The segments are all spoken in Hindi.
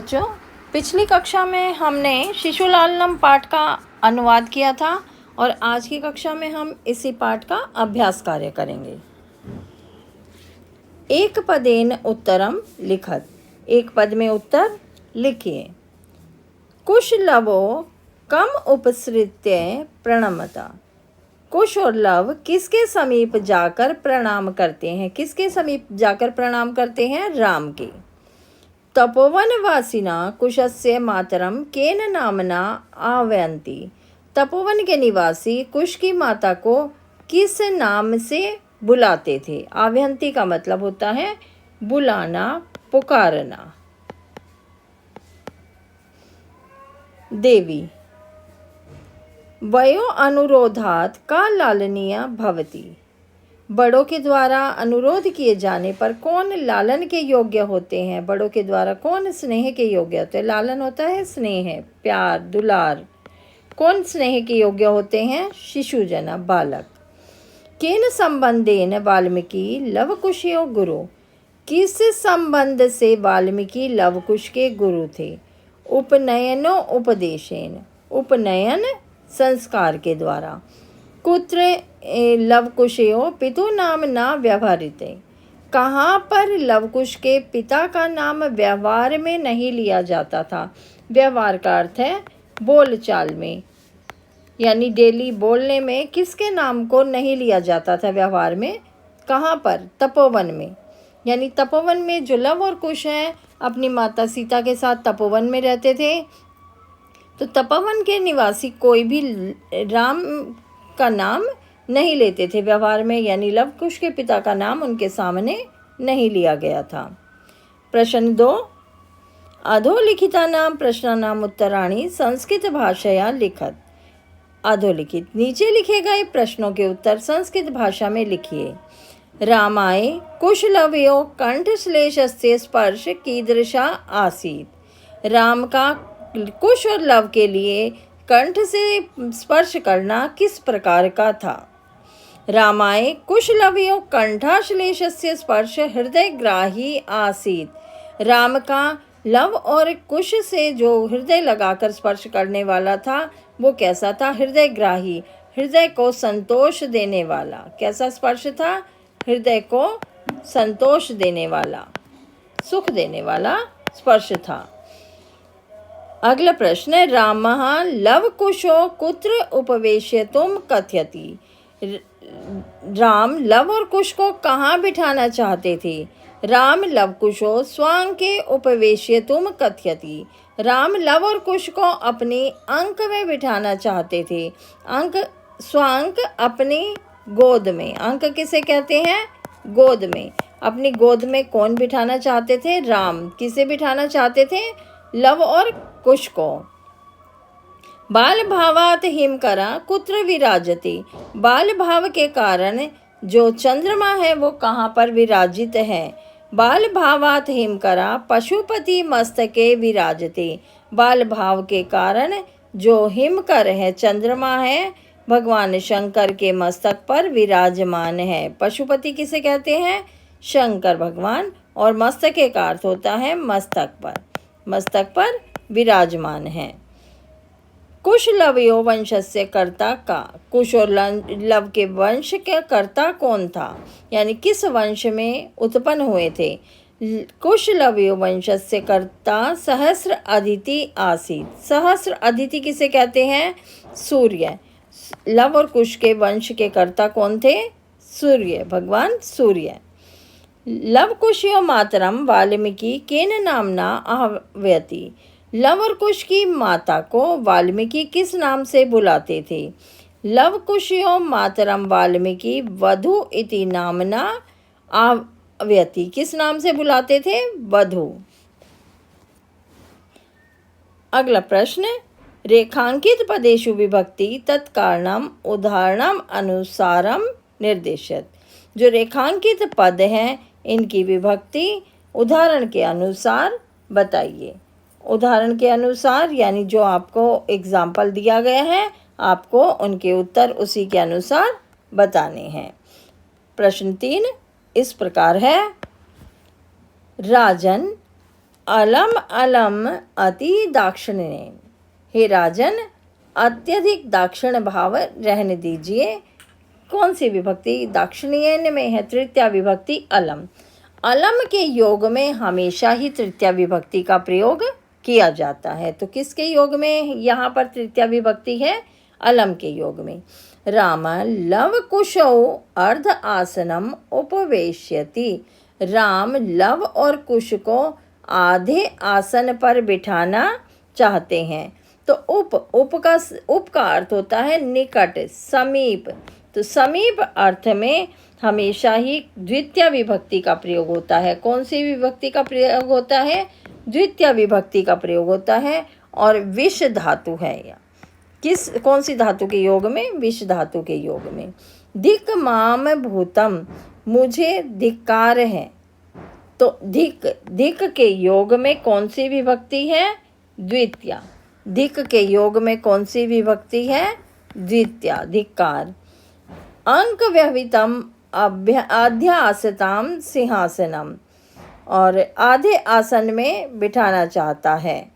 बच्चों, पिछली कक्षा में हमने शिशुलालनम पाठ का अनुवाद किया था और आज की कक्षा में हम इसी पाठ का अभ्यास कार्य करेंगे। एक पदेन उत्तरम लिखत, एक पद में उत्तर लिखिए। कुश लवो कम उपसृत्य प्रणमता। कुश और लव किसके समीप जाकर प्रणाम करते हैं? किसके समीप जाकर प्रणाम करते हैं? राम के। तपोवनवासिना कुशस्य मातरम केन नामना आह्वयन्ति। तपोवन के निवासी कुश की माता को किस नाम से बुलाते थे? आह्वयन्ति का मतलब होता है बुलाना, पुकारना। देवी। वयो अनुरोधात् का लालनीय भवति। बड़ों के द्वारा अनुरोध किए जाने पर कौन लालन के योग्य होते हैं? बड़ों के द्वारा कौन स्नेह के योग्य होते हैं? लालन होता है स्नेह, प्यार, दुलार। कौन स्नेह के योग्य होते हैं? शिशुजना, बालक। केन संबंधेन वाल्मीकि लवकुशयो गुरु। किस संबंध से वाल्मीकि लवकुश के गुरु थे? उपनयनो उपदेशेन। उपनयन संस्कार के द्वारा। कुत्र लवकुशयो पितु नाम न व्यवहरिते। कहाँ पर लवकुश के पिता का नाम व्यवहार में नहीं लिया जाता था? व्यवहार का अर्थ है बोलचाल में, यानी डेली बोलने में किसके नाम को नहीं लिया जाता था व्यवहार में? कहाँ पर? तपोवन में। यानी तपोवन में जो लव और कुश हैं अपनी माता सीता के साथ तपोवन में रहते थे, तो तपोवन के निवासी कोई भी राम का नाम नहीं लेते थे व्यवहार में, यानी लव कुश के पिता का नाम उनके सामने नहीं लिया गया था। प्रश्न 2। अधोलिखितानां प्रश्नानां उत्तराणि संस्कृत भाषया लिखत। अधोलिखित, नीचे लिखे गए प्रश्नों के उत्तर संस्कृत भाषा में लिखिए। रामाय कुशलवयो कंठश्लेषस्य स्पर्श कीदृशा आसीत्। राम का कुश और लव के लिए कंठ से स्पर्श करना किस प्रकार का था? रामाय कुशलवयो कंठाश्लेषस्य स्पर्श हृदयग्राही आसीत्। राम का लव और कुश से जो हृदय लगाकर स्पर्श करने वाला था वो कैसा था? हृदयग्राही, हृदय को संतोष देने वाला। कैसा स्पर्श था? हृदय को संतोष देने वाला, सुख देने वाला स्पर्श था। अगला प्रश्न है, रामः लवकुशो कुत्र उपवेशयितुं कथयति। राम लव और कुश को कहाँ बिठाना चाहते थे? राम लवकुशो स्वांके उपवेशयितुं कथयति। राम लव और कुश को अपने अंक में बिठाना चाहते थे। अंक, स्वांक अपनी गोद में। अंक किसे कहते हैं? गोद में। अपनी गोद में कौन बिठाना चाहते थे? राम। किसे बिठाना चाहते थे? लव और कुश को। बाल भावात हिमकरा कुत्र विराजते। बाल भाव के कारण जो चंद्रमा है वो कहाँ पर विराजित है? बाल भावात हिमकरा पशुपति मस्तके विराजते। बाल भाव के कारण जो हिमकर है, चंद्रमा है, भगवान शंकर के मस्तक पर विराजमान है। पशुपति किसे कहते हैं? शंकर भगवान। और मस्तके का अर्थ होता है मस्तक पर। मस्तक पर विराजमान है। कुश लवयो वंशस्य कर्ता का। कुश और लव के वंश के कर्ता कौन था? यानी किस वंश में उत्पन्न हुए थे? कुश लवयो वंशस्य कर्ता सहस्र अदिति आसीत्। सहस्र अदिति किसे कहते हैं? सूर्य। लव और कुश के वंश के कर्ता कौन थे? सूर्य, भगवान सूर्य। लवकुशयो मातरम वाल्मीकि केन नामना आह्वयति। लव और कुश की माता को वाल्मीकि किस नाम से बुलाते थे? लवकुशयो मातरम वाल्मीकि वधु इति नामना आह्वयति। किस नाम से बुलाते थे? वधु। अगला प्रश्न, रेखांकित पदेषु विभक्ति तत्कारणम उदाहरणम अनुसारम निर्देशित। जो रेखांकित पद हैं इनकी विभक्ति उदाहरण के अनुसार बताइए। उदाहरण के अनुसार यानी जो आपको एग्जाम्पल दिया गया है आपको उनके उत्तर उसी के अनुसार बताने हैं। प्रश्न 3 इस प्रकार है, राजन अलम अलम अति दाक्षिण्येन, हे राजन अत्यधिक दाक्षिण भाव रहने दीजिए। कौन सी विभक्ति दाक्षिण्येन में है? तृतीया विभक्ति अलम। अलम के योग में हमेशा ही तृतीया विभक्ति का प्रयोग किया जाता है। तो किसके योग में यहाँ पर तृतीया विभक्ति है? अलम के योग में। राम लव कुशौ अर्ध आसनम उपवेश्यति, राम लव और कुश को आधे आसन पर बिठाना चाहते हैं। तो उप का अर्थ होता है निकट, समीप। तो समीप अर्थ में हमेशा ही द्वितीय विभक्ति का प्रयोग होता है। कौन सी विभक्ति का प्रयोग होता है? द्वितीय विभक्ति का प्रयोग होता है। और विष धातु है या कौन सी धातु के योग में? विष धातु के योग में। धिक माम भूतम, मुझे धिक्कार है। तो धिक के योग में कौन सी विभक्ति है? द्वितीया। धिक के योग में कौन सी विभक्ति है? द्वितीया, धिक्कार। अंक व्यवहितम अध्यासताम सिंहासनम, और आधे आसन में बिठाना चाहता है।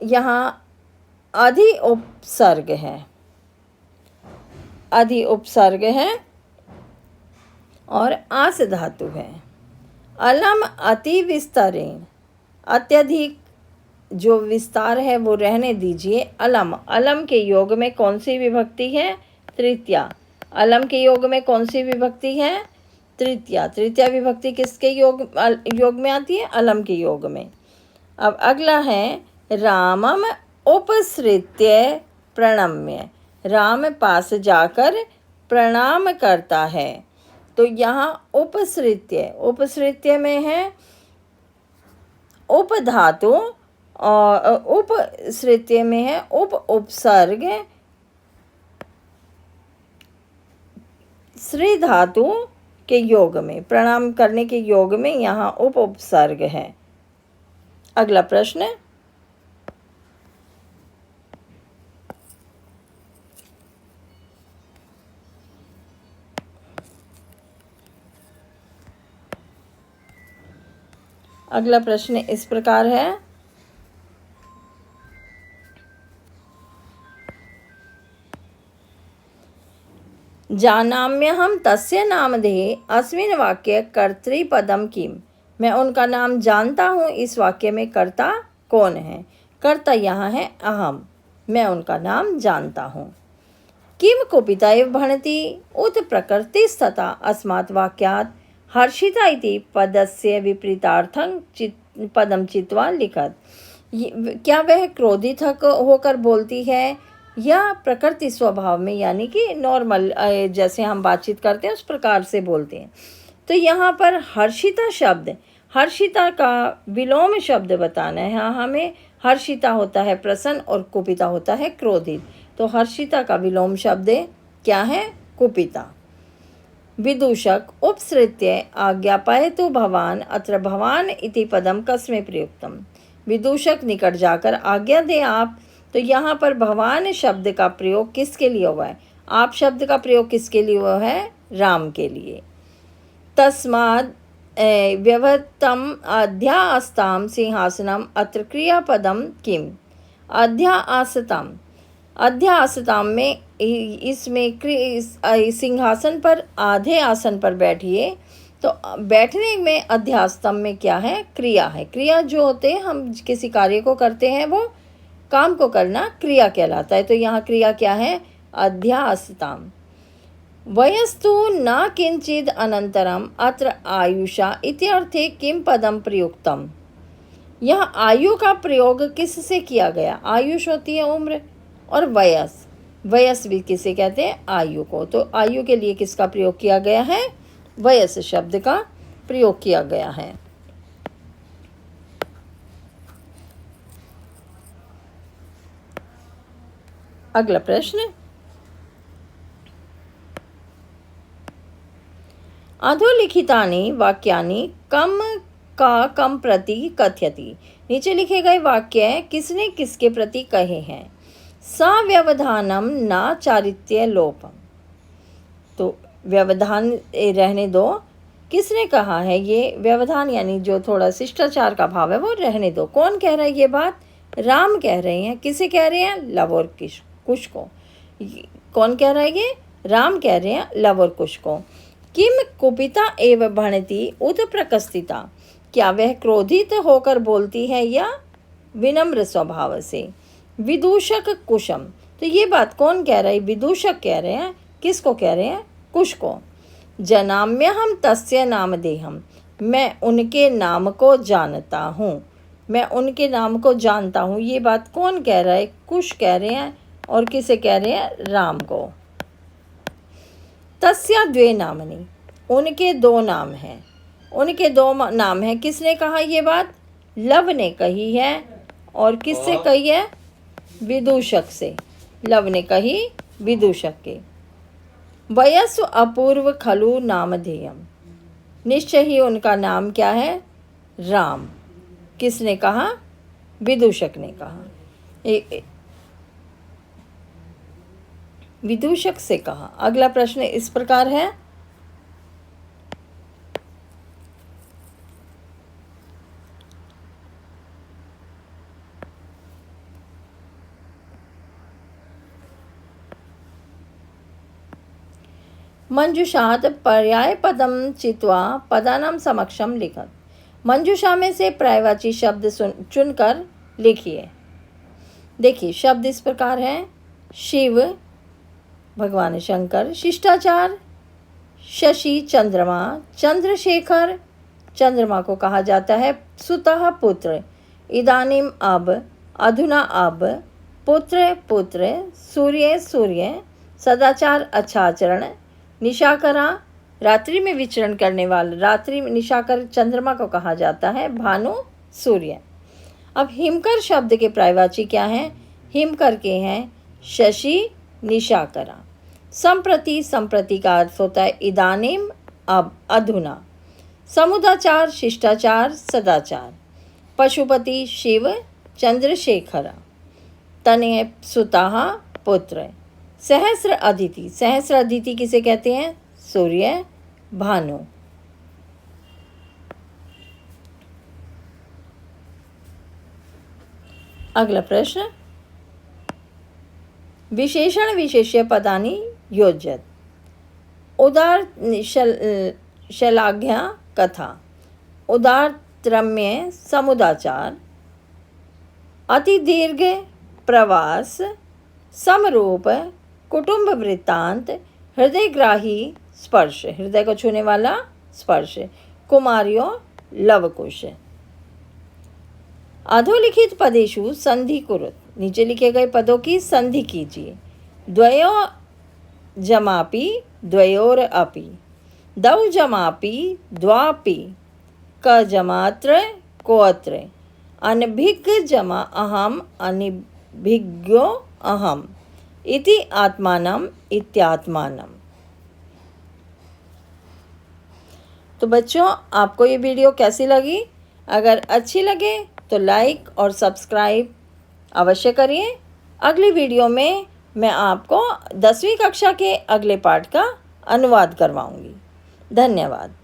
यहाँ अधि उपसर्ग है, अधि उपसर्ग है और आस धातु है। अलम अति विस्तरेण, अत्यधिक जो विस्तार है वो रहने दीजिए। अलम के योग में कौन सी विभक्ति है? तृतीया। अलम के योग में कौन सी विभक्ति है? तृतीया। तृतीया विभक्ति किसके योग में आती है? अलम के योग में। अब अगला है रामम उपसृत्य प्रणम्य, राम पास जाकर प्रणाम करता है। तो यहाँ उपसृत्य में है उप धातु, और उपसृत्य में है उपसर्ग श्री धातु के योग में, प्रणाम करने के योग में यहाँ उपसर्ग है। अगला प्रश्न, अगला प्रश्न इस प्रकार है, जानाम्यहं तस्य नामधेय अस्मिन् वाक्ये कर्तृपदम किम, मैं उनका नाम जानता हूँ, इस वाक्य में कर्ता कौन है? कर्ता यहाँ है अहम, मैं उनका नाम जानता हूँ। किम कुपिता इव भणति उत प्रकृतिस्तथा अस्मात् वाक्यात् हर्षिता इति पदस्य विपरीतार्थं पदम चित्वा लिखत। क्या वह क्रोधित होकर बोलती है या प्रकृति स्वभाव में, यानी कि नॉर्मल जैसे हम बातचीत करते हैं उस प्रकार से बोलते हैं? तो यहाँ पर हर्षिता शब्द, हर्षिता का विलोम शब्द बताना है। यहाँ हमें हर्षिता होता है प्रसन्न और कुपिता होता है क्रोधित। तो हर्षिता का विलोम शब्द क्या है? कुपिता। विदूषक उपसृत्य आज्ञापयतु भवान, अत्र भवान इति पदम कस्मै प्रयुक्तम, विदूषक निकट जाकर आज्ञा दे आप। तो यहाँ पर भवान शब्द का प्रयोग किसके लिए हुआ है? आप शब्द का प्रयोग किसके लिए हुआ है? राम के लिए। तस्माद् व्यवहतम अध्यास्ताम सिंहासनम अत्र क्रियापदम किम, अध्यासताम, अध्यासताम में इसमें सिंहासन पर आधे आसन पर बैठिए। तो बैठने में अध्यास्तम में क्या है? क्रिया है। क्रिया जो होते हैं, हम किसी कार्य को करते हैं वो काम को करना क्रिया कहलाता है। तो यहाँ क्रिया क्या है? अध्यासताम। वयस्तु न किंचिद अनंतरम अत्र आयुषा इत्यर्थे किम पदम प्रयुक्तम, यहाँ आयु का प्रयोग किससे किया गया? आयुष होती है उम्र, और वयस, वयस भी किसे कहते हैं? आयु को। तो आयु के लिए किसका प्रयोग किया गया है? वयस शब्द का प्रयोग किया गया है। अगला प्रश्न, अधोलिखितानि वाक्यानि कम का कम प्रति कथयति, नीचे लिखे गए वाक्य किसने किसके प्रति कहे हैं? सव्यवधानम न चारित्र्य लोपम, तो व्यवधान रहने दो किसने कहा है ये व्यवधान, यानी जो थोड़ा शिष्टाचार का भाव है वो रहने दो। कौन कह रहा है ये बात? राम कह रहे हैं। किसे कह रहे हैं? लव और कुश को। कौन कह रहा है ये? राम कह रहे हैं लव और कुश को। किम कुपिता एव भणति उत प्रकस्थिता, क्या वह क्रोधित होकर बोलती है या विनम्र स्वभाव से? विदूषक कुशम, तो ये बात कौन कह रहा है? विदूषक कह रहे हैं। किसको कह रहे हैं? कुश को। जनाम्य हम तस्य नाम देहम, मैं उनके नाम को जानता हूँ, मैं उनके नाम को जानता हूँ। ये बात कौन कह रहा है? कुश कह रहे हैं। और किसे कह रहे हैं? राम को। तस्या द्वे नामनि, उनके दो नाम हैं, उनके दो नाम हैं। किसने कहा ये बात? लव ने कही है। और किससे कही है? विदूषक से। लव ने कही विदूषक के। वयस्व अपूर्व खलु नामधेयम, निश्चय ही उनका नाम क्या है? राम। किसने कहा? विदूषक ने कहा। विदूषक से कहा। अगला प्रश्न इस प्रकार है, मंजुषात पर्याय पदम चित्वा पदानाम समक्षम लिखत। मंजुषा में से पर्यायवाची शब्द चुनकर लिखिए। देखिए शब्द इस प्रकार हैं, शिव भगवान शंकर, शिष्टाचार शशि चंद्रमा, चंद्रशेखर चंद्रमा को कहा जाता है, सुतः पुत्र, इदानीम अब, अधुना अब, पुत्र पुत्र, सूर्य सूर्य, सदाचार अच्छा आचरण, निशाकरा रात्रि में विचरण करने वाला, रात्रि में निशाकर चंद्रमा को कहा जाता है, भानु सूर्य। अब हिमकर शब्द के पर्यायवाची क्या हैं? हिमकर के हैं शशि निशाकरा। संप्रति, संप्रति का अर्थ होता है इदानीम अब, अधुना। समुदाचार शिष्टाचार सदाचार। पशुपति शिव चंद्रशेखरा। तनय सुतः पुत्र। सहस्र अदिति, सहस्र अदिति किसे कहते हैं? सूर्य भानु। अगला प्रश्न, विशेषण विशेष्य पदानि योज्यत। उदार शलाघ्या कथा, उदारत्रम्य समुदाचार, अति दीर्घ प्रवास, समरूप, कुटुंब वृत्तांत, हृदयग्राही स्पर्श, हृदय को छूने वाला स्पर्श, कुमारियों लवकुश। अधोलिखित पदेषु संधि कुरुत, नीचे लिखे गए पदों की संधि कीजिए। द्वयो जमापि द्वयोर अपि, दौ जमापि द्वापि, क जमात्र कोअत्र, अनभिज्ञ जमा अहम अनभिज्ञो अहम, इति आत्मानम इत्यात्मानम। तो बच्चों आपको ये वीडियो कैसी लगी? अगर अच्छी लगे तो लाइक और सब्सक्राइब अवश्य करिए। अगली वीडियो में मैं आपको 10वीं कक्षा के अगले पाठ का अनुवाद करवाऊंगी। धन्यवाद।